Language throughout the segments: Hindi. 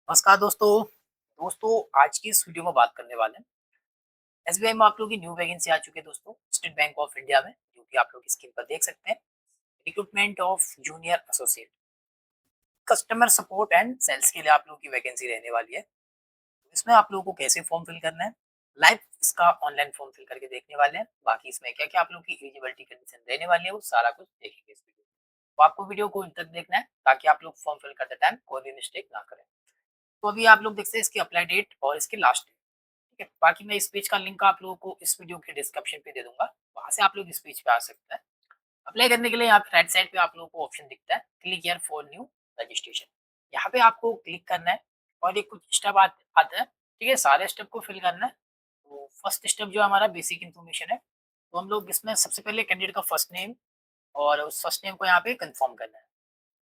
नमस्कार दोस्तों। आज की इस वीडियो में बात करने वाले हैं एसबीआई में आप लोगों की न्यू वैकेंसी आ चुकी है दोस्तों, स्टेट बैंक ऑफ इंडिया में, जो कि आप लोग स्क्रीन पर देख सकते हैं। Recruitment of junior associate customer support and sales के लिए आप लोगों की वैकेंसी रहने वाली है। इसमें आप लोगों को कैसे फॉर्म फिल करना है, लाइव इसका ऑनलाइन फॉर्म फिल करके देखने वाले हैं। बाकी इसमें क्या क्या आप लोग की एलिजिबिलिटी कंडीशन रहने वाली है, वो सारा कुछ देखेंगे इस वीडियो में। तो आपको वीडियो को अंत तक देखना है ताकि आप लोग फॉर्म फिल करते टाइम कोई भी मिस्टेक ना करें। तो अभी आप लोग देखते हैं इसकी अप्लाई डेट और इसकी लास्ट डेट। ठीक है, बाकी मैं इस पेज का लिंक आप लोगों को इस वीडियो के डिस्क्रिप्शन पे दे दूंगा, वहां से आप लोग इस पेज पे आ सकते हैं। अप्लाई करने के लिए यहाँ पे राइट साइड पे आप लोगों को ऑप्शन दिखता है, click here for new registration. यहाँ पे आपको क्लिक करना है और ये कुछ स्टेप आता है। ठीक है, सारे स्टेप को फिल करना है। तो फर्स्ट स्टेप जो हमारा बेसिक इन्फॉर्मेशन है, तो हम लोग इसमें सबसे पहले कैंडिडेट का फर्स्ट नेम और उस फर्स्ट नेम को यहाँ पे कंफर्म करना है।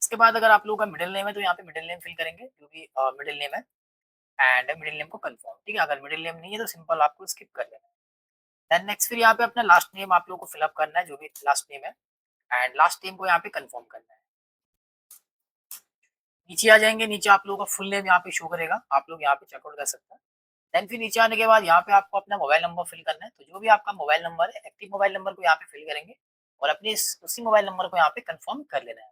इसके बाद अगर आप लोगों का मिडिल नेम है तो यहाँ पे मिडिल नेम फिल करेंगे, जो भी मिडिल नेम है, एंड मिडिल नेम को कंफर्म। ठीक है, अगर मिडिल नेम नहीं है तो सिंपल आपको स्किप कर लेना है। देन नेक्स्ट फिर यहाँ पे अपना लास्ट नेम आप लोगों को फिलअप करना है, जो भी लास्ट नेम है, एंड लास्ट नेम को यहाँ पे कंफर्म करना है। नीचे आ जाएंगे, नीचे आप लोगों का फुल नेम यहाँ पे शो करेगा, आप लोग यहाँ पे चेकआउट कर सकते हैं। देन फिर नीचे आने के बाद यहाँ पे आपको अपना मोबाइल नंबर फिल करना है, तो जो भी आपका मोबाइल नंबर है, एक्टिव मोबाइल नंबर को यहाँ पे फिल करेंगे और अपने उसी मोबाइल नंबर को यहाँ पे कंफर्म कर लेना है।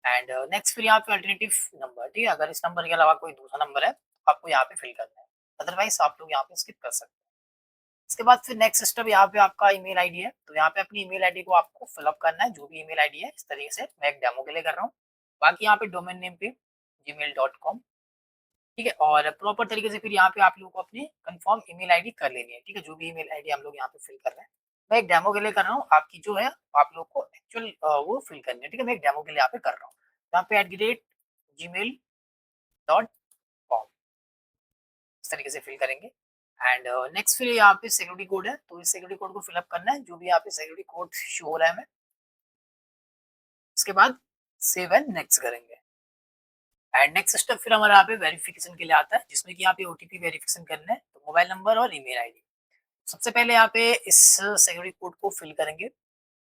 एंड नेक्स्ट फिर यहाँ पे अल्टरनेटिव नंबर, ठीक है, अगर इस नंबर के अलावा कोई दूसरा नंबर है तो आपको यहाँ पे फिल करना है, अदरवाइज आप लोग यहाँ पे स्किप कर सकते हैं। इसके बाद फिर नेक्स्ट स्टेप यहाँ पे आपका ईमेल आईडी है, तो यहाँ पे अपनी ईमेल आईडी को आपको फिलअप करना है, जो भी ईमेल आईडी है। इस तरीके से मैं एक डेमो के लिए कर रहा हूँ। बाकी यहाँ पे डोमेन नेम पे gmail.com, ठीक है, और प्रॉपर तरीके से फिर यहाँ पे आप लोगों को अपनी कंफर्म ईमेल आईडी कर लेनी है। ठीक है, जो भी ईमेल आईडी हम लोग यहाँ पे फिल कर रहे हैं, मैं एक डेमो के लिए कर रहा हूँ। आपकी जो है आप लोग को एक्चुअल वो फिल करनी है। ठीक है, मैं एक डेमो के लिए यहाँ पे कर रहा हूँ। यहाँ पे @gmail.com इस तरीके से फिल करेंगे। एंड नेक्स्ट फिर यहाँ पे सिक्योरिटी कोड है, तो इस सिक्योरिटी कोड को फिलअप करना है, जो भी यहाँ पे सिक्योरिटी कोड शो हो रहा है हमें। इसके बाद सेव एंड नेक्स्ट करेंगे। एंड नेक्स्ट स्टेप फिर हमारा यहाँ पे वेरिफिकेशन के लिए आता है, जिसमें कि यहाँ पे ओटीपी वेरिफिकेशन करना है, तो मोबाइल नंबर और ईमेल आईडी। सबसे पहले यहाँ पे इस सिक्योरिटी कोड को फिल करेंगे।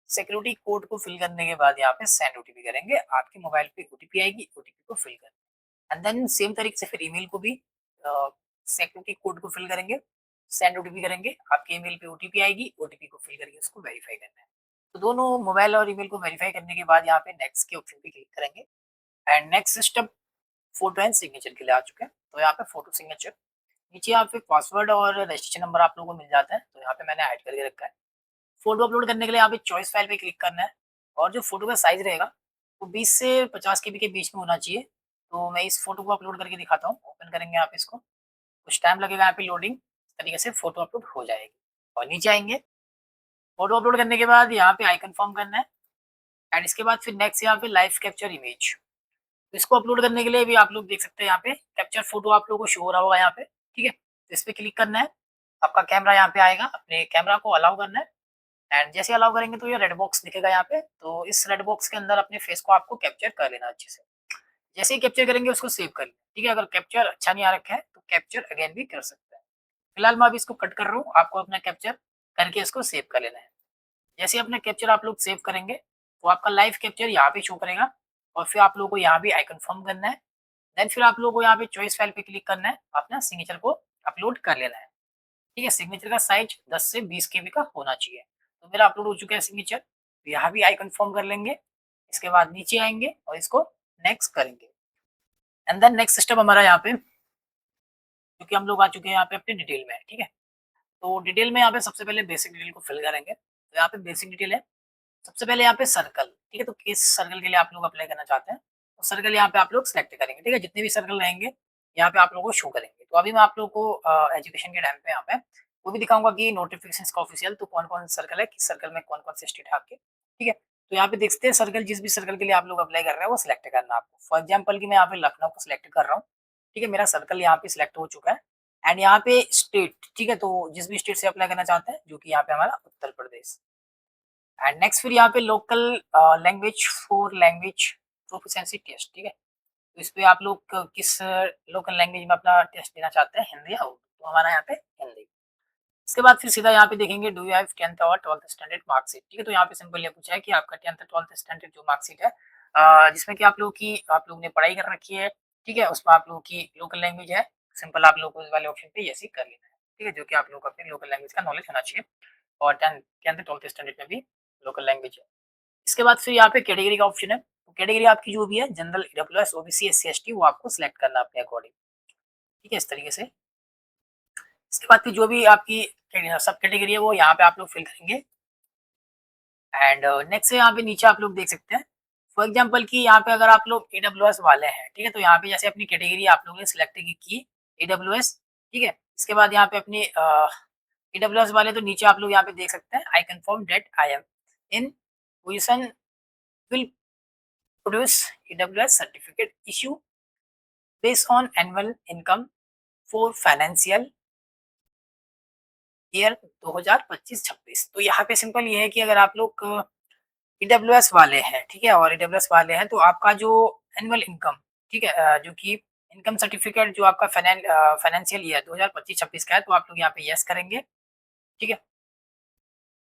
सिक्योरिटी कोड को फिल करने के बाद यहाँ पे सेंड ओटीपी करेंगे, आपके मोबाइल पे ओटीपी आएगी, ओटीपी को फिल करें। एंड देन सेम तरीके से फिर ईमेल को भी सिक्योरिटी कोड को फिल करेंगे, सेंड ओटीपी करेंगे, आपके ईमेल पे ओटीपी आएगी, ओटीपी को फिल करके उसको वेरीफाई करना है। तो दोनों मोबाइल और ईमेल को वेरीफाई करने के बाद यहाँ पे नेक्स्ट के ऑप्शन पे क्लिक करेंगे। And next step photo and signature के लिए आ चुके हैं, तो यहाँ पे फोटो सिग्नेचर, नीचे यहाँ पे पासवर्ड और रजिस्ट्रेशन नंबर आप लोगों को मिल जाता है, तो यहाँ पे मैंने ऐड करके रखा है। फोटो अपलोड करने के लिए यहाँ पे चॉइस फाइल पे क्लिक करना है, और जो फोटो का साइज रहेगा वो 20 से 50 केबी के बीच में होना चाहिए। तो मैं इस फोटो को अपलोड करके दिखाता हूँ। ओपन करेंगे आप इसको, कुछ टाइम लगेगा यहाँ पे लोडिंग, इस तरीके से फोटो अपलोड हो जाएगी। और नीचे आएंगे, फोटो अपलोड करने के बाद यहाँ पे आइकन फॉर्म करना है, एंड इसके बाद फिर नेक्स्ट यहाँ पे लाइव कैप्चर इमेज। तो इसको अपलोड करने के लिए भी आप लोग देख सकते हैं, यहाँ पे कैप्चर फोटो आप लोगों को शो हो रहा होगा यहाँ पे। ठीक है, तो इस पे क्लिक करना है, आपका कैमरा यहाँ पे आएगा, अपने कैमरा को अलाउ करना है। एंड जैसे अलाउ करेंगे तो ये रेड बॉक्स दिखेगा यहाँ पे, तो इस रेड बॉक्स के अंदर अपने फेस को आपको कैप्चर कर लेना अच्छे से। जैसे ही कैप्चर करेंगे उसको सेव कर लेना। ठीक है, अगर कैप्चर अच्छा नहीं आ रखा है तो कैप्चर अगेन भी कर सकते हैं। फिलहाल मैं अभी इसको कट कर रहा हूँ, आपको अपना कैप्चर करके इसको सेव कर लेना है। जैसे अपना कैप्चर आप लोग सेव करेंगे तो आपका लाइव कैप्चर यहाँ पे शो करेगा, और फिर आप लोगों को यहाँ भी आई कंफर्म करना है। देन फिर आप लोगों को यहाँ पे चॉइस फाइल पे क्लिक करना है, अपना सिग्नेचर को अपलोड कर लेना है। ठीक है, सिग्नेचर का साइज 10 से 20 केबी का होना चाहिए। तो मेरा अपलोड हो चुका है सिग्नेचर, तो यहाँ भी आई कंफर्म कर लेंगे। इसके बाद नीचे आएंगे और इसको नेक्स्ट करेंगे। एंड देन नेक्स्ट स्टेप हमारा यहाँ पे, क्योंकि हम लोग आ चुके हैं यहाँ पे अपने डिटेल में। ठीक है, तो डिटेल में यहाँ पे सबसे पहले बेसिक डिटेल को फिल करेंगे। तो यहाँ पे बेसिक डिटेल है, सबसे पहले यहाँ पे सर्कल। ठीक है, तो किस सर्कल के लिए आप लोग अप्लाई करना चाहते हैं, तो सर्कल यहाँ पे आप लोग सेलेक्ट करेंगे। ठीक है, जितने भी सर्कल रहेंगे यहाँ पे आप लोगों को शो करेंगे। तो अभी मैं आप लोगों को एजुकेशन के टाइम पे यहाँ पे वो भी दिखाऊंगा कि नोटिफिकेशन का ऑफिशियल तो कौन कौन सर्कल है, किस सर्कल में कौन कौन से स्टेट है आपके। ठीक है, तो यहाँ पे देखते हैं सर्कल, जिस भी सर्कल के लिए आप लोग अप्लाई कर रहे हैं वो सिलेक्ट करना है आपको। फॉर एग्जाम्पल की मैं यहाँ पे लखनऊ को सिलेक्ट कर रहा हूँ। ठीक है, मेरा सर्कल यहाँ पे सिलेक्ट हो चुका है। एंड यहाँ पे स्टेट, ठीक है, तो जिस भी स्टेट से अप्लाई करना चाहते हैं, जो कि यहाँ पे हमारा उत्तर प्रदेश। एंड नेक्स्ट फिर यहाँ पे local language for language proficiency test. ठीक है, तो इस पे आप लोग किस लोकल लैंग्वेज में अपना टेस्ट देना चाहते हैं, हिंदी या उर्दू, तो हमारा यहाँ पे हिंदी। इसके बाद फिर सीधा यहाँ पे देखेंगे डू यू हैव 10th और 12th स्टैंडर्ड मार्कशीट। ठीक है, तो यहाँ पे सिंपल ये पूछा है कि आपका 10th 12th स्टैंडर्ड जो मार्कशीट है, जिसमें कि आप लोगों ने पढ़ाई कर रखी है, ठीक है? उसमें आप लोगों की लोकल लैंग्वेज है, सिंपल आप लोगों को इस वाले ऑप्शन पे यस ही कर लेना है, ठीक है? जो कि आप लोगों को अपनी लोकल लैंग्वेज का नॉलेज होना चाहिए और 10th 12th स्टैंडर्ड में भी लोकल लैंग्वेज है। इसके बाद फिर यहाँ पे कैटेगरी का ऑप्शन है, तो कैटेगरी आपकी जो भी है general, EWS, OBC, SC, ST वो आपको सिलेक्ट करना है अपने अकॉर्डिंग, ठीक है? इस तरीके से। इसके बाद फिर जो भी आपकी सब कैटेगरी है वो यहाँ पे आप लोग फिल करेंगे एंड नेक्स्ट यहाँ पे नीचे आप लोग देख सकते हैं फॉर एग्जांपल कि यहाँ पे अगर आप लोग एडब्ल्यूएस वाले हैं, ठीक है? तो यहाँ पे जैसे अपनी कैटेगरी आप लोगों ने सिलेक्ट की एडब्ल्यूएस, ठीक है? इसके बाद यहाँ पे अपनी एडब्ल्यूएस वाले तो नीचे आप लोग यहाँ पे देख सकते हैं I confirm that I am in position will produce AWS certificate issue based on annual income for financial year 2025-26। तो यहाँ पे सिंपल ये है कि अगर आप लोग ईडब्ल्यूएस वाले हैं, ठीक है? और ईडब्ल्यूएस वाले हैं तो आपका जो एनुअल इनकम, ठीक है? जो कि इनकम सर्टिफिकेट जो आपका फाइनेंशियल ईयर 2025-26 का है तो आप लोग यहाँ पे यस करेंगे, ठीक है?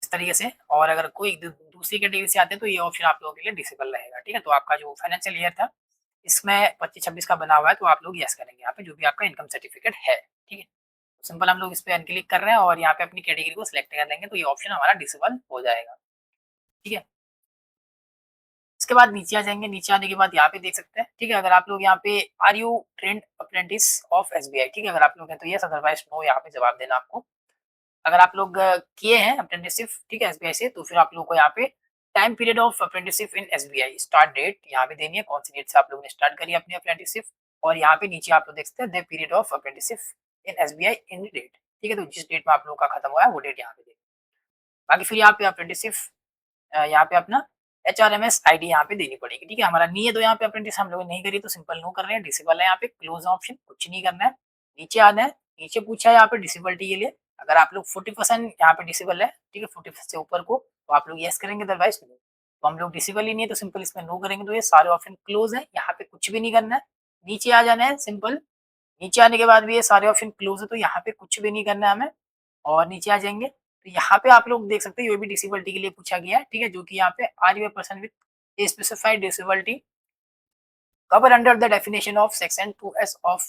इस तरीके से। और अगर कोई दूसरी कैटेगरी से आते हैं तो ये ऑप्शन आप लोगों के लिए डिसेबल रहेगा, ठीक है? तो आपका जो फाइनेंशियल ईयर था इसमें 25-26 का बना हुआ है तो आप लोग यस करेंगे यहाँ पे जो भी आपका इनकम सर्टिफिकेट है, ठीक है? सिंपल हम लोग इस पे अनक्लिक कर रहे हैं और यहाँ पे अपनी कैटेगरी को सिलेक्ट कर लेंगे तो ये ऑप्शन हमारा डिसेबल हो जाएगा, ठीक है? इसके बाद नीचे आ जाएँगे, नीचे आने के बाद यहाँ पे देख सकते हैं, ठीक है? अगर आप लोग यहाँ पे are you trained apprentice of SBI, ठीक है? अगर आप लोग हैं तो येस, अदरवाइज़ नो यहाँ पे जवाब देना आपको। अगर आप लोग किए हैं अप्रेंटिसशिप, ठीक है, एसबीआई से, तो फिर आप लोगों को यहाँ पे time period of apprenticeship in SBI, start date यहाँ पे देनी है, कौन-सी डेट से आप लोगों ने स्टार्ट करी है अपनी अप्रेंटिसशिप और यहाँ पे नीचे आप लोग देख सकते हैं the period of apprenticeship in SBI in date, ठीक है? तो जिस डेट में आप लोगों का खत्म हुआ है वो डेट यहाँ पे देनी है। बाकी फिर यहाँ पे अप्रेंटिसशिप यहाँ पे अपना एचआरएमएस आईडी यहाँ पे देनी पड़ेगी, ठीक है? हमारा नहीं है तो यहाँ पे अप्रेंटिस हम लोगों ने नहीं करी तो सिंपल नो कर रहे हैं, डिसेबल है यहाँ पे, क्लोज ऑप्शन, कुछ नहीं करना है। नीचे आना है, नीचे पूछा है यहाँ पे डिसेबिलिटी के लिए, अगर आप लोग 40% यहाँ पे डिसेबल है, ठीक है? 40% से ऊपर को तो आप लोग येस करेंगे, अदरवाइज नो। तो हम लोग डिसेबल ही नहीं है तो सिंपल इसमें नो करेंगे तो ये सारे ऑप्शन क्लोज है, यहाँ पे कुछ भी नहीं करना है। नीचे आ जाना है सिंपल, नीचे आने के बाद भी ये सारे ऑप्शन क्लोज है तो यहाँ पे कुछ भी नहीं करना है हमें और नीचे आ जाएँगे, तो यहाँ पे आप लोग देख सकते हैं ये भी डिसेबिलिटी के लिए पूछा गया है, ठीक है? जो कि यहाँ पे are you a person with a specified disability cover under the definition of section 2S of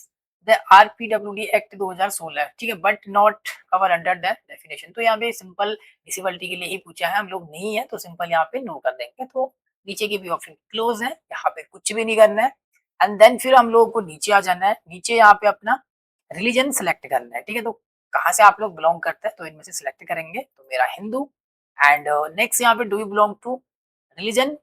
the RPWD act 2016, ठीक है? But not cover under the definition. तो यहाँ पे सिंपल डिसेबिलिटी के लिए ही पूछा है, हम लोग नहीं है तो सिंपल यहाँ पे नो कर देंगे। तो नीचे के भी ऑप्शन क्लोज है, यहाँ पे कुछ भी नहीं करना है एंड देन फिर हम लोगों को नीचे आ जाना है। नीचे यहाँ पे अपना रिलीजन सेलेक्ट करना है, ठीक है? तो कहाँ से आप लोग बिलोंग करते हैं तो इनमें से सिलेक्ट करेंगे, तो मेरा हिंदू एंड नेक्स्ट यहाँ पे do you belong to religion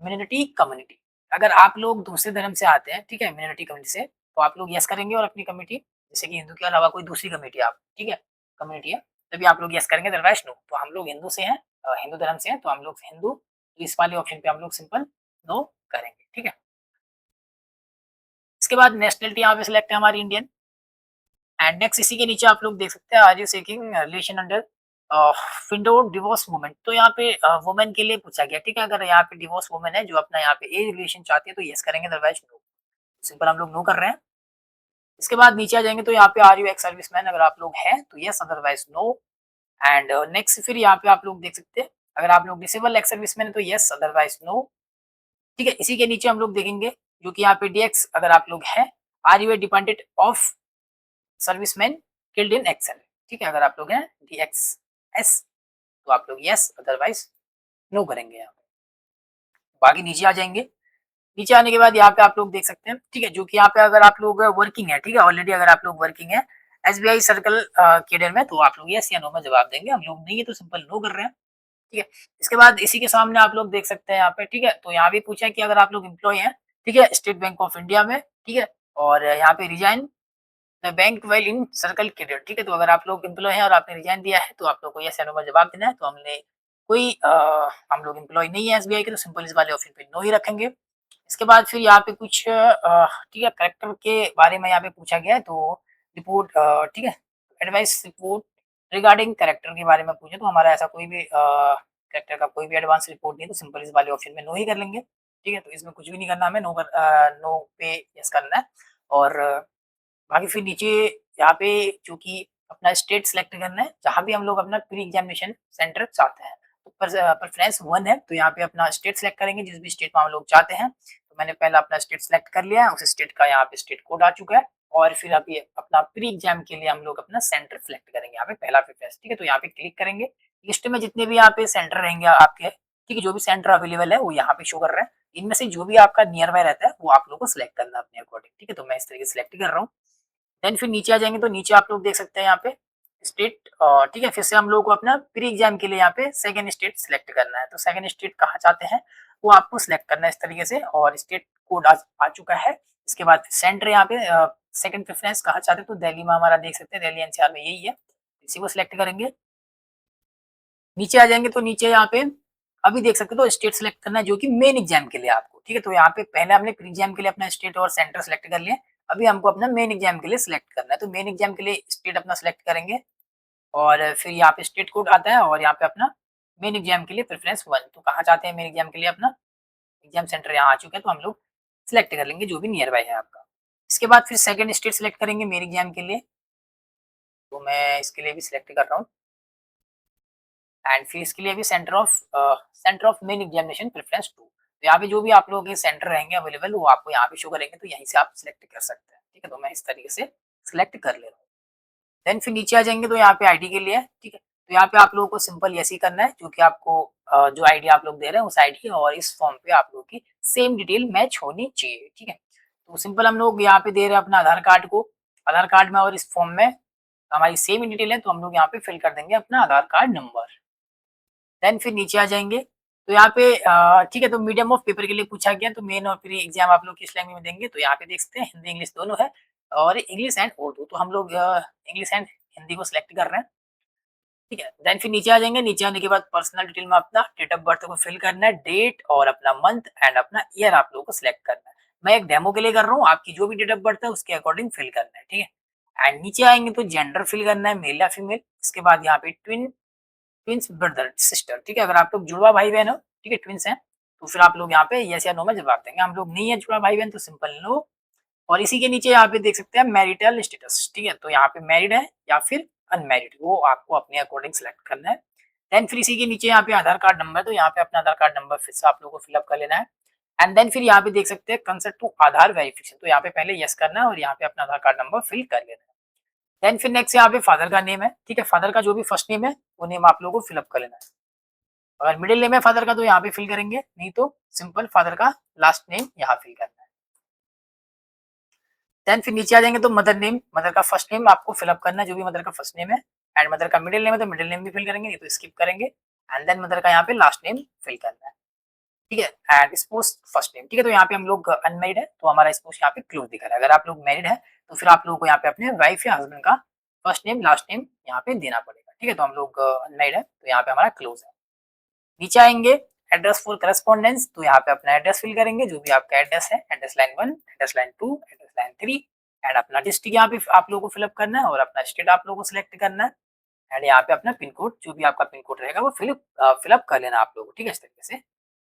minority community. अगर आप लोग दूसरे धर्म से आते हैं, ठीक है, मिनोरिटी कम्युनिटी से, तो आप लोग यस करेंगे और अपनी कम्युनिटी जैसे कि हिंदू के अलावा कोई दूसरी कम्युनिटी आप, ठीक है, कम्युनिटी है, तभी आप लोग यस करेंगे, अदरवाइज नो। तो हम लोग हिंदू से हैं, हिंदू धर्म से हैं तो हम लोग हिंदू, तो इस वाले ऑप्शन पे हम लोग सिंपल नो करेंगे, ठीक है? इसके बाद नेशनलिटी यहाँ पे सिलेक्ट है हमारी इंडियन एंड नेक्स्ट इसी के नीचे आप लोग देख सकते हैं are you seeking relation under widow divorce women. तो यहाँ पे वुमेन के लिए पूछा गया, ठीक है? अगर यहाँ पे डिवोर्स वुमेन है जो अपना यहाँ पे एज रिलेशन चाहती है तो यस करेंगे, अदरवाइज नो। सिंपल हम लोग नो कर रहे हैं। इसके बाद नीचे आ जाएंगे तो यहाँ पे आर यू एक्स सर्विसमैन, अगर आप लोग हैं तो yes, otherwise no. And next फिर यहाँ पे आप लोग देख सकते हैं अगर आप लोग डिसेबल एक्स सर्विसमैन है तो यस, अदरवाइज नो, ठीक है? इसी के नीचे हम लोग देखेंगे जो कि यहाँ पे डीएक्स अगर आप लोग हैं, are you a dependent of serviceman killed in action, ठीक है? अगर आप लोग हैं डीएक्सएस तो आप लोग यस, अदरवाइज नो करेंगे यहाँ पे। बाकी नीचे आ जाएंगे, नीचे आने के बाद यहाँ पे आप लोग देख सकते हैं, ठीक है, जो कि यहाँ पे अगर आप लोग वर्किंग है, ठीक है, ऑलरेडी अगर आप लोग वर्किंग है एसबीआई सर्कल कैडर में तो आप लोग यस या नो में जवाब देंगे। हम लोग नहीं है तो सिंपल नो कर रहे हैं, ठीक है? इसके बाद इसी के सामने आप लोग देख सकते हैं यहाँ पे, ठीक है, तो यहाँ भी पूछा है कि अगर आप लोग एम्प्लॉय हैं, ठीक है, स्टेट बैंक ऑफ इंडिया में, ठीक है, और यहाँ पे resign the bank well in circle cadre, ठीक है? तो अगर आप लोग एम्प्लॉय हैं और आपने रिजाइन दिया है तो आप लोग को यस या नो में जवाब देना है। तो हमने कोई हम लोग एम्प्लॉय नहीं है एसबीआई के तो सिंपल इस वाले ऑप्शन पे नो ही रखेंगे। इसके बाद फिर यहाँ पे कुछ ठीक है, करेक्टर के बारे में यहाँ पे पूछा गया है तो रिपोर्ट, ठीक है, एडवाइस रिपोर्ट रिगार्डिंग करेक्टर के बारे में पूछे तो हमारा ऐसा कोई भी करेक्टर का कोई भी एडवांस रिपोर्ट नहीं है तो सिंपल इस वाले ऑप्शन में नो ही कर लेंगे, ठीक है? तो इसमें कुछ भी नहीं करना, हमें नो पे यस करना है। और बाकी फिर नीचे यहाँ पे जो कि अपना स्टेट सेलेक्ट करना है जहाँ भी हम लोग अपना प्री एग्जामिनेशन सेंटर चाहते हैं, तो प्रेफरेंस 1 है तो यहाँ पे अपना स्टेट सेलेक्ट करेंगे जिस भी स्टेट में हम लोग चाहते हैं। तो मैंने पहले अपना स्टेट सेलेक्ट कर लिया है, उस स्टेट का यहाँ पे स्टेट कोड आ चुका है और फिर अभी अपना प्री एग्जाम के लिए हम लोग अपना सेंटर सेलेक्ट करेंगे, यहाँ पे पहला प्रेफरेंस, ठीक है। तो यहाँ पे क्लिक करेंगे, लिस्ट में जितने भी यहाँ पे सेंटर रहेंगे आपके, ठीक है, जो भी सेंटर अवेलेबल है वो यहाँ पे शो कर रहा है। इनमें से जो भी आपका नियर बाय रहता है वो आप लोगों को सिलेक्ट करना है अपने अकॉर्डिंग, ठीक है। तो मैं इस तरीके से सिलेक्ट कर रहा हूँ। देन फिर नीचे आ जाएंगे तो नीचे आप लोग देख सकते हैं यहाँ पे स्टेट, ठीक है। फिर से हम लोगों को अपना प्री एग्जाम के लिए यहाँ पे सेकंड स्टेट सिलेक्ट करना है। तो सेकंड स्टेट कहाँ चाहते हैं वो आपको सिलेक्ट करना है इस तरीके से, और स्टेट कोड आ चुका है। इसके बाद सेंटर यहाँ पे सेकंड प्रेफरेंस कहाँ चाहते हैं, तो दिल्ली में हमारा देख सकते हैं, दिल्ली एनसीआर में यही है, इसी को सिलेक्ट करेंगे। नीचे आ जाएंगे तो नीचे यहाँ पे अभी देख सकते हो तो स्टेट सेलेक्ट करना है जो कि मेन एग्जाम के लिए आपको, ठीक है। तो यहाँ पे पहले हमने प्री एग्जाम के लिए अपना स्टेट और सेंटर सेलेक्ट कर लिया, अभी हमको अपना मेन एग्जाम के लिए सिलेक्ट करना है। तो मेन एग्जाम के लिए स्टेट अपना सिलेक्ट करेंगे और फिर यहाँ पे स्टेट कोड आता है और यहाँ पे अपना मेन एग्जाम के लिए प्रेफरेंस 1, तो कहाँ चाहते हैं मेन एग्जाम के लिए अपना एग्जाम सेंटर यहाँ आ चुका है, तो हम लोग सिलेक्ट कर लेंगे जो भी नियर बाय है आपका। इसके बाद फिर सेकंड स्टेट सिलेक्ट करेंगे मेन एग्जाम के लिए, तो मैं इसके लिए भी सिलेक्ट कर रहा हूँ। एंड फिर इसके लिए भी centre of main examination preference 2, तो यहाँ पे जो भी आप लोगों के सेंटर रहेंगे अवेलेबल वो आपको यहाँ पे शो करेंगे, तो यहीं से आप सिलेक्ट कर सकते हैं, ठीक है। तो मैं इस तरीके से सिलेक्ट कर ले रहा हूँ। देन फिर नीचे आ जाएंगे तो यहाँ पे आईडी के लिए है, ठीक है। तो यहाँ पे आप लोगों को सिंपल यस ही करना है, जो कि आपको जो आईडी आप लोग दे रहे हैं उस आईडी और इस फॉर्म पे आप लोगों की सेम डिटेल मैच होनी चाहिए, ठीक है। तो सिंपल हम लोग यहाँ पे दे रहे हैं अपना आधार कार्ड को, आधार कार्ड में और इस फॉर्म में हमारी सेम ही डिटेल है, तो हम लोग यहाँ पे फिल कर देंगे अपना आधार कार्ड नंबर। देन फिर नीचे आ जाएंगे तो यहाँ पे ठीक है, तो मीडियम ऑफ पेपर के लिए पूछा गया, तो मेन और प्री एग्जाम आप लोग किस लैंग्वेज में देंगे, तो यहाँ पे देख सकते हैं हिंदी इंग्लिश दोनों है और इंग्लिश एंड उर्दू, तो हम लोग इंग्लिश एंड हिंदी को सिलेक्ट कर रहे हैं, ठीक है। देन फिर नीचे आ जाएंगे, नीचे आने के बाद पर्सनल डिटेल में अपना डेट ऑफ बर्थ को फिल करना है, डेट और अपना मंथ एंड अपना ईयर आप लोगों को सिलेक्ट करना है। मैं एक डेमो के लिए कर रहा हूँ, आपकी जो भी डेट ऑफ बर्थ है उसके अकॉर्डिंग फिल करना है, ठीक है। एंड नीचे आएंगे तो जेंडर फिल करना है, मेल या फीमेल। इसके बाद यहाँ पे ट्विन्स ब्रदर सिस्टर, ठीक है। अगर आप लोग जुड़वा भाई बहन हो, ठीक है, ट्विन्स हैं, तो फिर आप लोग यहाँ पे यस या नो में जवाब देंगे। हम लोग नहीं है जुड़वा भाई बहन तो सिंपल नो। और इसी के नीचे यहाँ पे देख सकते हैं मैरिटल स्टेटस, ठीक है। तो यहाँ पे मैरिड है या फिर अनमैरिड, वो आपको अपने अकॉर्डिंग सेलेक्ट करना है। देन फिर इसी के नीचे यहाँ पे आधार कार्ड नंबर, तो यहाँ पे अपना आधार कार्ड नंबर फिर से आप लोगों को फिलअप कर लेना है। एंड देन फिर यहाँ पे देख सकते हैं कंसेंट टू आधार वेरिफिकेशन, तो यहाँ पे पहले यस करना है और यहाँ पे अपना आधार कार्ड नंबर फिल कर लेना है। देन फिर नेक्स्ट यहाँ पे फादर का नेम है, ठीक है, फादर का जो भी फर्स्ट नेम है वो नेम आप लोगों को फिलअप कर लेना है। अगर मिडिल नेम है फादर का तो यहाँ पे फिल करेंगे, नहीं तो सिंपल फादर का लास्ट नेम यहाँ फिल करना है। देन फिर नीचे आ जाएंगे तो मदर नेम, मदर का फर्स्ट नेम आपको फिलअप करना है, जो भी मदर का फर्स्ट नेम है। एंड मदर का मिडिल नेम है तो मिडिल नेम भी फिल करेंगे, नहीं तो स्किप करेंगे। एंड देन मदर का यहाँ पे लास्ट नेम फिल करना है, ठीक है। एंड स्पोर्स फर्स्ट नेम, ठीक है। तो यहाँ पे हम लोग अनमेरिड है तो हमारा स्पोर्स यहाँ पे क्लोज दिखा रहा है। अगर आप लोग मैरिड है तो फिर आप लोगों को यहाँ पे अपने वाइफ या हस्बैंड का फर्स्ट नेम लास्ट नेम यहाँ पे देना पड़ेगा, ठीक है। तो हम लोग अनमेरिड है तो यहाँ पे हमारा क्लोज है। नीचे आएंगे एड्रेस फॉर करस्पॉन्डेंस, तो यहाँ पे अपना एड्रेस फिल करेंगे, जो भी आपका एड्रेस है, address line 1, address line 2, address line 3। And अपना डिस्ट्रिक्ट यहाँ पे आप लोगों को फिलअप करना है और अपना स्टेट आप लोगों को सिलेक्ट करना है। एंड यहाँ पे अपना पिन कोड, जो भी आपका पिन कोड रहेगा वो फिलअप कर लेना आप लोगों को, ठीक है, इस तरीके से।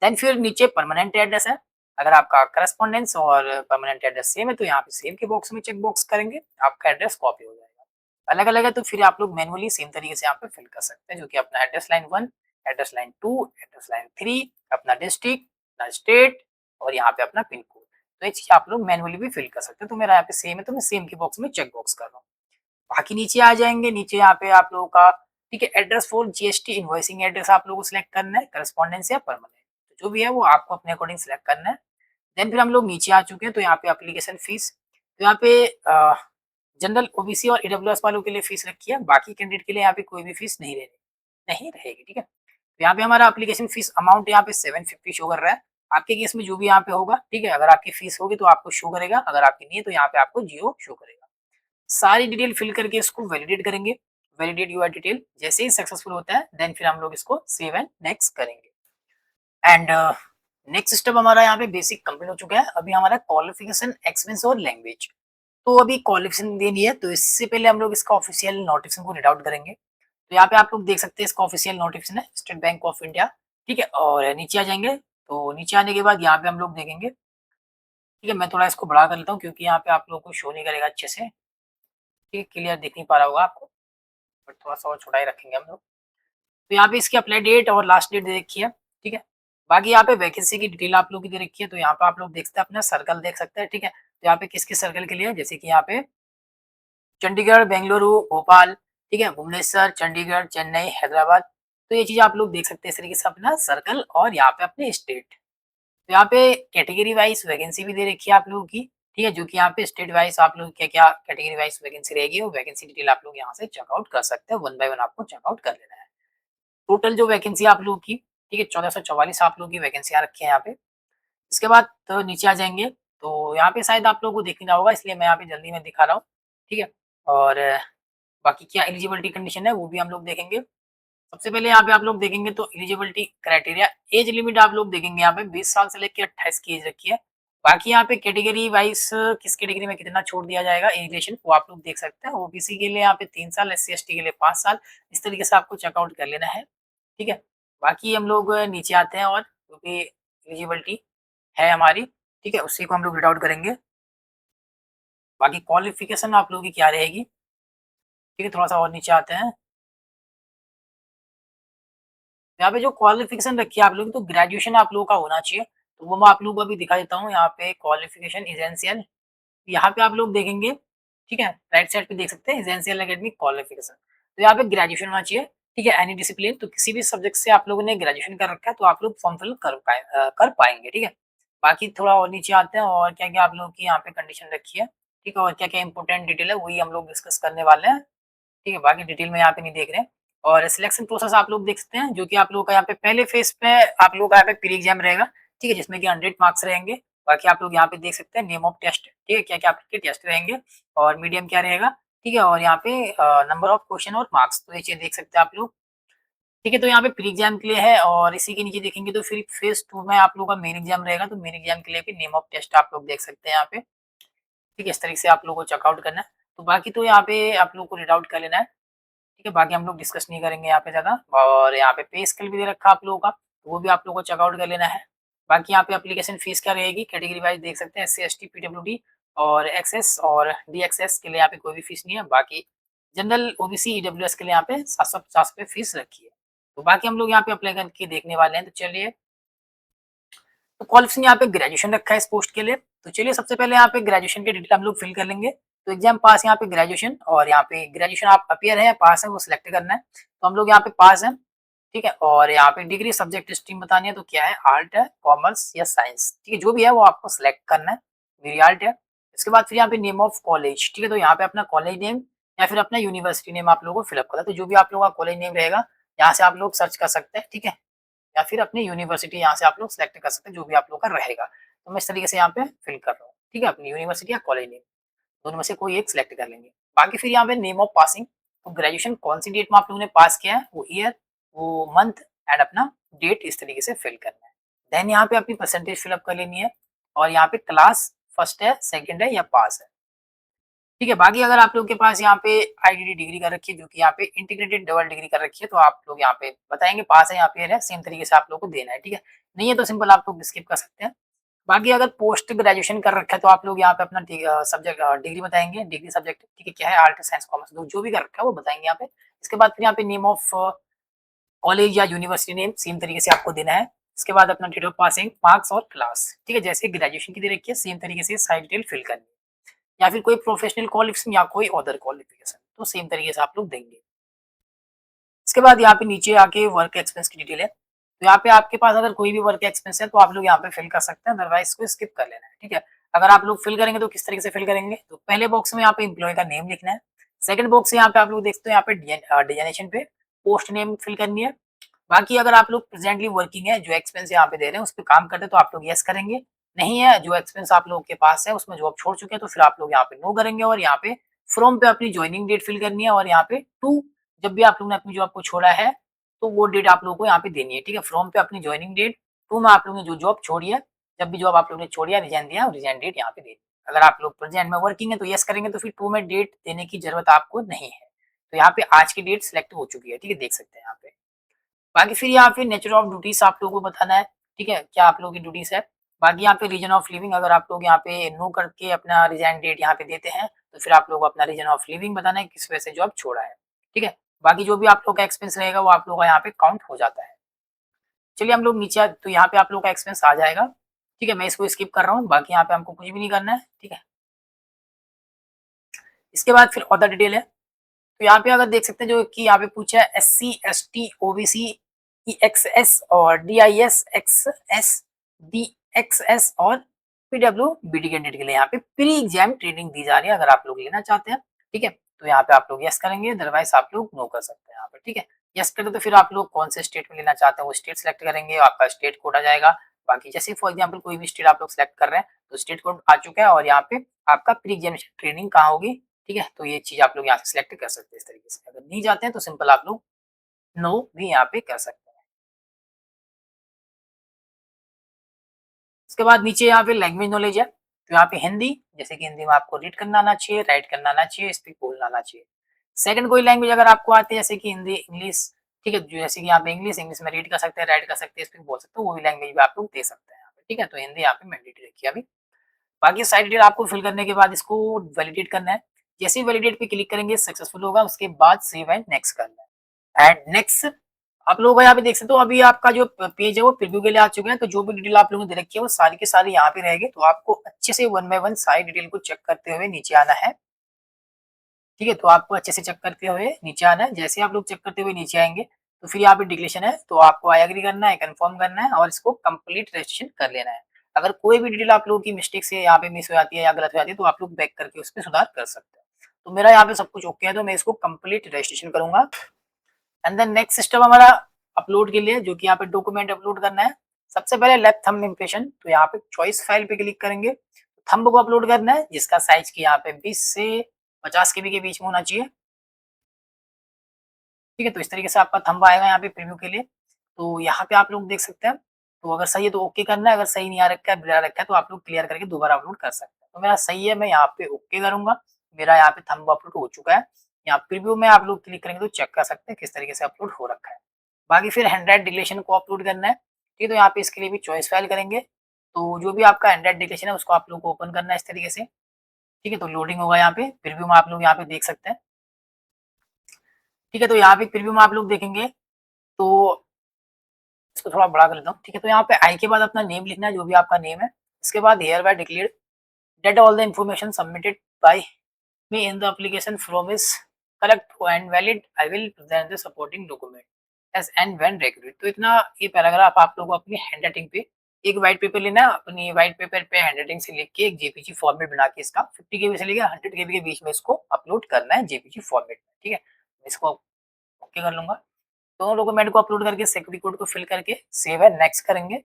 देन फिर नीचे परमानेंट एड्रेस है, अगर आपका करस्पॉन्डेंस और परमानेंट एड्रेस सेम है तो यहाँ पे सेम के बॉक्स में चेक बॉक्स करेंगे, आपका एड्रेस कॉपी हो जाएगा। अलग अलग है तो फिर आप लोग मैनुअली सेम तरीके से यहाँ पे फिल कर सकते हैं, जो कि अपना address line 1, address line 2, address line 3, अपना डिस्ट्रिक्ट, अपना स्टेट और यहाँ पे अपना पिन कोड। तो ये चीज आप लोग मैनुअली भी फिल कर सकते हैं। तो मेरा यहाँ पे सेम है तो मैं सेम के बॉक्स में चेक बॉक्स कर रहा हूँ। बाकी नीचे आ जाएंगे, नीचे यहाँ पे आप लोगों का, ठीक है, address for GST invoicing address आप लोगों को सिलेक्ट करना है, करस्पॉन्डेंस या परमानेंट, तो जो भी है वो आपको अपने अकॉर्डिंग सिलेक्ट करना है। देन फिर हम लोग नीचे आ चुके हैं तो यहाँ पे एप्लीकेशन फीस, तो यहाँ पे जनरल ओबीसी और ईडब्ल्यूएस वालों के लिए फीस रखी है, बाकी कैंडिडेट के लिए यहाँ पे कोई भी फीस नहीं रहेगी, ठीक है। तो यहाँ पे हमारा एप्लीकेशन फीस अमाउंट यहाँ पे 750 शो कर रहा है। आपके केस में जो भी यहाँ पे होगा, ठीक है, अगर आपकी फीस होगी तो आपको शो करेगा, अगर आपकी नहीं है तो यहाँ पे आपको जीरो शो करेगा। सारी डिटेल फिल करके इसको वैलिडेट करेंगे, वैलिडेट यूआर डिटेल, जैसे ही सक्सेसफुल होता है देन फिर हम लोग इसको सेव एंड नेक्स्ट करेंगे। एंड नेक्स्ट स्टेप हमारा यहाँ पे बेसिक कंप्लीट हो चुका है। अभी हमारा क्वालिफिकेशन, एक्सपीरियंस और लैंग्वेज, तो अभी क्वालिफिकेशन देनी है, तो इससे पहले हम लोग इसका ऑफिशियल नोटिफिकेशन को रीड आउट करेंगे। तो यहाँ पे आप लोग देख सकते हैं इसका ऑफिशियल नोटिफिकेशन है, स्टेट बैंक ऑफ इंडिया, ठीक है। और नीचे आ जाएंगे तो नीचे आने के बाद यहाँ पे हम लोग देखेंगे, ठीक है, मैं थोड़ा इसको बड़ा कर लेता हूँ क्योंकि यहाँ पे आप लोगों को शो नहीं करेगा अच्छे से, ठीक है, क्लियर दिख नहीं पा रहा होगा आपको, बट थोड़ा सा और छोटा ही रखेंगे हम लोग। तो यहाँ पे इसकी अप्लाई डेट और लास्ट डेट दे रखी है, ठीक है। बाकी यहाँ पे वैकेंसी की डिटेल आप लोगों की दे रखी है, तो यहाँ पे आप लोग देख सकते हैं, अपना सर्कल देख सकते हैं, ठीक है। तो यहाँ पे किस-किस सर्कल के लिए है, जैसे कि यहाँ पे चंडीगढ़, बेंगलुरु, भोपाल, ठीक है, भुवनेश्वर, चंडीगढ़, चेन्नई, हैदराबाद। तो ये चीज़ आप लोग देख सकते हैं इस तरीके से अपना सर्कल और यहाँ पे अपने स्टेट। तो यहाँ पे कैटेगरी वाइज़ वैकेंसी भी दे रखी है आप लोगों की, ठीक है, जो कि यहाँ पे स्टेट वाइज़ आप लोग क्या-क्या कैटेगरी वाइज़ वैकेंसी रहेगी, वो वैकेंसी डिटेल आप लोग यहाँ से चेकआउट कर सकते हैं, वन बाय वन आपको चेकआउट कर लेना है। टोटल जो वैकेंसी आप लोगों की, ठीक है, 1444 आप लोगों की वैकेंसियाँ रखी हैं यहाँ पे। इसके बाद तो नीचे आ जाएँगे, तो यहाँ पे शायद आप लोगों को दिख नहीं रहा होगा, इसलिए मैं यहाँ पे जल्दी में दिखा रहा हूँ, ठीक है। और बाकी क्या एलिजिबिलिटी कंडीशन है, वो भी हम लोग देखेंगे। सबसे पहले यहाँ पे आप लोग देखेंगे तो एलिजिबिलिटी क्राइटेरिया, एज लिमिट आप लोग देखेंगे यहाँ पे 20 साल से लेके 28 की एज रखी है। बाकी यहाँ पे कैटेगरी वाइज़ किस कैटेगरी में कितना छूट दिया जाएगा एजुकेशन, वो आप लोग देख सकते हैं। ओबीसी के लिए यहाँ पे 3 साल, एससी-एसटी के लिए 5 साल, इस तरीके से आपको चेकआउट कर लेना है, ठीक है। बाकी हम लोग नीचे आते हैं और जो भी एलिजिबिलिटी है हमारी, ठीक है, उसी को हम लोग रीड आउट करेंगे। बाकी क्वालिफ़िकेशन आप लोगों की क्या रहेगी, ठीक है, थोड़ा-सा और नीचे आते हैं। यहाँ पे जो क्वालिफ़िकेशन रखी है आप लोगों की, तो ग्रेजुएशन आप लोगों का होना चाहिए। तो वो मैं आप लोगों को अभी दिखा देता हूँ, यहाँ पे क्वालिफ़िकेशन एसेंशियल, यहाँ पे आप लोग देखेंगे, ठीक है, राइट साइड पे देख सकते हैं एसेंशियल एकेडमिक क्वालिफ़िकेशन। तो यहाँ पे ग्रेजुएशन होना चाहिए, ठीक है, एनी डिसिप्लिन, तो किसी भी सब्जेक्ट से आप लोगों ने ग्रेजुएशन कर रखा है, तो आप लोग फॉर्म फिल कर पाएँगे, ठीक है। बाकी थोड़ा और नीचे आते हैं और क्या-क्या आप लोगों की यहाँ पे कंडीशन रखी है, ठीक है, और क्या-क्या इम्पोर्टेंट डिटेल है, वही हम लोग डिस्कस करने वाले हैं। ठीक है, बाकी डिटेल में यहाँ पे नहीं देख रहे हैं। और सिलेक्शन प्रोसेस आप लोग देख सकते हैं, जो कि आप लोगों का यहाँ पे पहले फेज़ पे आप लोगों का यहाँ पे प्री एग्ज़ाम रहेगा, ठीक है? जिसमें कि 100 मार्क्स रहेंगे। बाकी आप लोग यहाँ पे देख सकते हैं नेम ऑफ टेस्ट, ठीक है? क्या-क्या आपके टेस्ट रहेंगे और मीडियम क्या रहेगा, ठीक है? और यहाँ पे नंबर ऑफ क्वेश्चन और मार्क्स, तो ये चीज़ देख सकते हैं आप लोग। ठीक है, तो यहाँ पे प्री एग्ज़ाम के लिए है और इसी के नीचे देखेंगे तो फिर फेज़ 2 में आप लोगों का मेन एग्ज़ाम रहेगा, तो मेन एग्ज़ाम के लिए भी नेम ऑफ टेस्ट आप लोग देख सकते हैं यहाँ पे। ठीक है, इस तरीके से आप लोगों को चेकआउट करना है। तो बाकी तो यहाँ पे आप लोगों को रीड आउट कर लेना है। ठीक है, बाकी हम लोग डिस्कस नहीं करेंगे यहाँ पे ज़्यादा। और यहाँ पे पे स्केल भी दे रखा है आप लोगों का, तो वो भी आप लोगों को चेकआउट कर लेना है। बाकी यहाँ पे एप्लीकेशन फीस क्या रहेगी, कैटेगरी वाइज़ देख सकते हैं, एससी, एसटी, पीडब्ल्यूडी और एक्सएस और डीएक्सएस के लिए यहाँ पे कोई भी फीस नहीं है। बाकी जनरल, ओबीसी, ईडब्ल्यूएस के लिए यहाँ पे ₹750 फीस रखी है। तो बाकी हम लोग यहाँ पे अप्लाई करके देखने वाले हैं, तो चलिए। तो क्वालिफ़िकेशन यहाँ पे ग्रेजुएशन रखा है इस पोस्ट के लिए। तो चलिए सबसे पहले यहाँ पे ग्रेजुएशन की डिटेल हम लोग फिल कर लेंगे। तो एग्ज़ाम पास यहाँ पे ग्रेजुएशन, और यहाँ पे ग्रेजुएशन आप अपीयर है या पास है वो सिलेक्ट करना है। तो हम लोग यहाँ पे पास हैं, ठीक है? और यहाँ पे डिग्री सब्जेक्ट स्ट्रीम बतानी है, तो क्या है, आर्ट है, कॉमर्स या साइंस, ठीक है? जो भी है वो आपको सिलेक्ट करना है। मेरी आर्ट है। इसके बाद फिर यहाँ पे नेम ऑफ कॉलेज, ठीक है? तो यहाँ पे अपना कॉलेज नेम या फिर अपना यूनिवर्सिटी नेम आप लोगों को फिल अप करना है। तो जो भी आप लोगों का कॉलेज नेम रहेगा, यहाँ से आप लोग सर्च कर सकते हैं, ठीक है? या फिर अपनी यूनिवर्सिटी यहाँ से आप लोग सेलेक्ट कर सकते हैं, जो भी आप लोग का रहेगा। तो मैं इस तरीके से यहाँ पे फिल कर रहा हूँ, ठीक है? अपनी यूनिवर्सिटी या कॉलेज नेम, दोनों में से कोई एक सिलेक्ट कर लेंगे। बाकी फिर यहाँ पे नेम ऑफ पासिंग, तो ग्रेजुएशन कौन सी डेट में आप लोगों ने पास किया है, वो ईयर, वो मंथ एंड अपना डेट इस तरीके से फिल करना है। देन यहाँ पे अपनी परसेंटेज फिल अप कर लेनी है और यहाँ पे क्लास फर्स्ट है, सेकंड है या पास है। ठीक है, बाकी अगर आप लोग के पास यहाँ पे आईडीडी डिग्री कर रखी है, जो कि यहाँ पे इंटीग्रेटेड डबल डिग्री कर रखी है, तो आप लोग यहाँ पे बताएँगे पास है या फेल है, सेम तरीके से आप लोग को देना है, ठीक है? नहीं है तो सिंपल आप लोग स्किप कर सकते हैं। बाकी अगर पोस्ट ग्रेजुएशन कर रखा है, तो आप लोग यहाँ पे अपना सब्जेक्ट डिग्री बताएँगे, डिग्री सब्जेक्ट, ठीक है, क्या है, आर्ट, साइंस, कॉमर्स, जो भी कर रखा है वो बताएँगे यहाँ पे। इसके बाद फिर यहाँ पे नेम ऑफ कॉलेज या यूनिवर्सिटी नेम सेम तरीके से आपको देना है। इसके बाद अपना डेट ऑफ पासिंग, मार्क्स और क्लास, ठीक है? जैसे ग्रेजुएशन की दे रखी है, सेम तरीके से सारी डिटेल फिल करनी है। या फिर कोई प्रोफेशनल क्वालिफ़िकेशन या कोई अदर क्वालिफ़िकेशन, तो सेम तरीके से आप लोग देंगे। इसके बाद यहाँ पे नीचे आके वर्क एक्सपेंस की डिटेल है। तो यहाँ पे आपके पास अगर कोई भी वर्क एक्सपेंस है, तो आप लोग यहाँ पे फिल कर सकते हैं, अदरवाइज़ इसको स्किप कर लेना है, ठीक है? अगर आप लोग फिल करेंगे तो किस तरीके से फिल करेंगे? तो पहले बॉक्स में यहाँ पे एम्प्लॉयी का नेम लिखना है। सेकंड बॉक्स से यहाँ पे आप लोग देखते हो, यहाँ पे डिज़ाइनेशन पे पोस्ट नेम फिल करनी है। बाकी अगर आप लोग प्रेजेंटली वर्किंग है, जो एक्सपेंस यहाँ पे दे रहे हैं, उस पे काम करते हैं, तो आप लोग येस करेंगे। नहीं है, जो एक्सपेंस आप लोगों के पास है, उसमें जॉब छोड़ चुके हैं, तो फिर आप लोग यहाँ पे नो करेंगे और यहाँ पे फ्रॉम पे अपनी जॉइनिंग डेट फिल करनी है और यहाँ पे टू, जब भी आप लोगों ने अपनी जॉब को छोड़ा है, तो वो डेट आप लोगों को यहाँ पे देनी है, ठीक है? फ्रॉम पे अपनी जॉइनिंग डेट, टू में आप लोगों ने जो जॉब छोड़ी है, जब भी जॉब आप लोगों ने छोड़ी है, रिज़ाइन दिया है, रिज़ाइन डेट यहाँ पे देनी है। अगर आप लोग प्रेजेंट में वर्किंग है, तो येस करेंगे, तो फिर टू में डेट देने की ज़रूरत आपको नहीं है। तो यहाँ पे आज की डेट सिलेक्ट हो चुकी है, ठीक है? देख सकते हैं यहाँ पे। बाकी फिर यहाँ पे नेचर ऑफ ड्यूटीज़ आप लोगों को बताना है, ठीक है? क्या आप लोगों की ड्यूटीज़ है। बाकी यहाँ पे रीजन ऑफ लिविंग, अगर आप लोग यहाँ पे नो करके अपना रिज़ाइन डेट यहाँ पे देते हैं, तो फिर आप लोग को अपना रीजन ऑफ लिविंग बताना है, किस वजह से जॉब छोड़ा है, ठीक है? बाकी जो भी आप लोग का एक्सपेंस रहेगा, वो आप लोगों का यहाँ पे काउंट हो जाता है। चलिए हम लोग नीचे तो यहाँ पे आप लोग का एक्सपेंस आ जाएगा। ठीक है, मैं इसको स्किप कर रहा हूँ, बाकी यहाँ पे हमको कुछ भी नहीं करना है। ठीक है, इसके बाद फिर अदर डिटेल है। तो यहाँ पे अगर देख सकते हैं जो कि यहाँ पे पूछा है SC, ST, OBC, EXS और DIS, XS, DXS और PWBD कैंडिडेट के लिए यहाँ पे प्री एग्जाम ट्रेनिंग दी जा रही है अगर आप लोग लेना चाहते हैं। ठीक है, तो यहाँ पे आप लोग यस करेंगे, अदरवाइज आप लोग नो कर सकते हैं यहाँ पे। ठीक है, यस करें तो फिर आप लोग कौन से स्टेट में लेना चाहते हैं वो स्टेट सेलेक्ट करेंगे, आपका स्टेट कोड आ जाएगा। बाकी जैसे फॉर एग्जाम्पल कोई भी स्टेट आप लोग सेलेक्ट कर रहे हैं तो स्टेट कोड आ चुका है और यहाँ पे आपका प्री एग्जामिनेशन ट्रेनिंग कहाँ होगी। ठीक है, तो ये चीज आप लोग यहाँ से सिलेक्ट कर सकते हैं इस तरीके से। अगर नहीं जाते हैं तो सिंपल आप लोग नो भी यहाँ पे कर सकते हैं। उसके बाद नीचे यहाँ पे लैंग्वेज नॉलेज है, तो यहाँ पे हिंदी, जैसे कि हिंदी में आपको रीड करना आना चाहिए, राइट करना आना चाहिए, स्पीक बोलना आना चाहिए। सेकंड कोई लैंग्वेज अगर आपको आती है जैसे कि हिंदी, इंग्लिश, ठीक है, जैसे कि यहाँ पे इंग्लिश, इंग्लिश में रीड कर सकते हैं, राइट कर सकते हैं, स्पीक बोल सकते हैं, वो भी लैंग्वेज भी आप लोग दे सकते हैं यहाँ पे। ठीक है, तो हिंदी यहाँ पे मैंडेटरी रखी है अभी। बाकी सारी डिटेल आपको फिल करने के बाद इसको वैलिडेट करना है। जैसे ही वैलिडेट पे क्लिक करेंगे सक्सेसफुल होगा, उसके बाद सेव एंड नेक्स्ट करना है। एंड नेक्स्ट आप लोग यहाँ पे देख सकते हो अभी आपका जो पेज है वो प्रीव्यू के लिए आ चुके हैं। तो जो भी डिटेल आप लोगों ने दे रखी है वो सारी की सारी यहाँ पे रहेगी। तो आपको अच्छे से वन बाय वन सारी डिटेल को चेक करते हुए नीचे आना है। ठीक है, तो आपको अच्छे से चेक करते हुए नीचे आना है। जैसे आप लोग चेक करते हुए नीचे आएंगे तो फिर यहाँ पे डिक्लेरेशन है, तो आपको आई एग्री करना है, कंफर्म करना है और इसको कंप्लीट रजिस्ट्रेशन कर लेना है। अगर कोई भी डिटेल आप लोगों की मिस्टेक से यहाँ पे मिस हो जाती है या गलत हो जाती है तो आप लोग बैक करके उस पर सुधार कर सकते हैं। तो मेरा यहाँ पे सब कुछ ओके है, तो मैं इसको कंप्लीट रजिस्ट्रेशन करूंगा। एंड देन नेक्स्ट सिस्टम हमारा अपलोड के लिए, जो कि यहाँ पे डॉक्यूमेंट अपलोड करना है। सबसे पहले लेफ्ट थंब इम्प्रेशन, तो यहाँ पे चॉइस फाइल पे क्लिक करेंगे, थंब को अपलोड करना है जिसका साइज की यहाँ पे 20 से 50 केबी के बीच में होना चाहिए। ठीक है, तो इस तरीके से आपका थंब आएगा यहाँ पे प्रीव्यू के लिए। तो यहाँ पे आप लोग देख सकते हैं, तो अगर सही है तो ओके करना है, अगर सही नहीं आ रखा है, बिना रखा है, तो आप लोग क्लियर करके दोबारा अपलोड कर सकते हैं। तो मेरा सही है, मैं यहाँ पे ओके करूंगा। मेरा यहाँ पे थंब अपलोड हो चुका है। यहाँ प्रीव्यू में आप लोग क्लिक करेंगे तो चेक कर सकते हैं किस तरीके से अपलोड हो रखा है। बाकी फिर हैंड्राइट डिक्लेरेशन को अपलोड करना है। ठीक है, तो यहाँ पे इसके लिए भी चॉइस फाइल करेंगे। तो जो भी आपका हैंड्राइट डिक्लेरेशन है उसको आप लोग को ओपन करना है इस तरीके से। ठीक है, तो लोडिंग होगा यहाँ पे, प्रीव्यू में आप लोग यहाँ पे देख सकते हैं। ठीक है, तो यहाँ पे प्रीव्यू में आप लोग देखेंगे तो इसको थोड़ा बड़ा कर लेता हूँ। ठीक है, तो यहाँ पे आई के बाद अपना नेम लिखना है, जो भी आपका नेम है। इसके बाद hereby declared that all the information submitted by me in the application form is correct and valid, I will present the supporting document as and when required. तो इतना ये पैराग्राफ आप लोगों को अपनी हैंड राइटिंग पे एक व्हाइट पेपर लेना है, अपनी व्हाइट पेपर पे हैंड राइटिंग से लिख के एक जेपीजी फॉर्मेट बना के इसका 50 केबी से लेकर 100 केबी के बीच में इसको अपलोड करना है जेपीजी फॉर्मेट में। ठीक है, इसको ओके कर लूंगा। दोनों डॉक्यूमेंट को अपलोड करके सिक्योरिटी कोड को फिल करके सेव एंड नेक्स्ट करेंगे।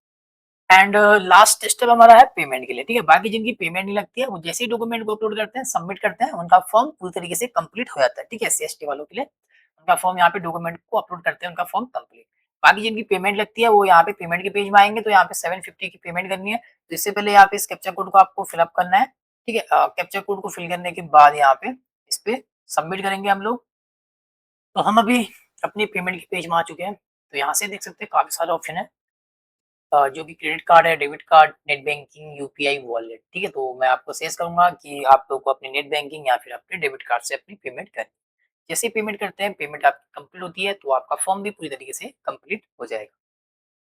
एंड लास्ट स्टेप हमारा है पेमेंट के लिए। ठीक है, बाकी जिनकी पेमेंट नहीं लगती है वो जैसे ही डॉक्यूमेंट को अपलोड करते हैं, सबमिट करते हैं, उनका फॉर्म पूरी तरीके से कंप्लीट हो जाता है। ठीक है, SC ST वालों के लिए उनका फॉर्म यहाँ पे डॉक्यूमेंट को अपलोड करते हैं, उनका फॉर्म कंप्लीट। बाकी जिनकी पेमेंट लगती है वो यहाँ पे पेमेंट के पेज में आएंगे, तो यहाँ पे 750 की पेमेंट करनी है। तो इससे पहले यहाँ पे इस कैप्चा कोड को आपको फिलअप करना है। ठीक है, कैप्चा कोड को फिल करने के बाद यहाँ पे इस पे सबमिट करेंगे हम लोग। तो हम अभी अपनी पेमेंट के पेज में आ चुके हैं। तो यहाँ से देख सकते हैं काफी सारे ऑप्शन है, जो कि क्रेडिट कार्ड है, debit card, net banking, UPI, wallet. ठीक है, तो मैं आपको सजेस्ट करूंगा कि आप लोग को अपने नेट बैंकिंग या फिर अपने डेबिट कार्ड से अपनी पेमेंट करें। जैसे ही पेमेंट करते हैं, पेमेंट आपकी कंप्लीट होती है तो आपका फॉर्म भी पूरी तरीके से कंप्लीट हो जाएगा।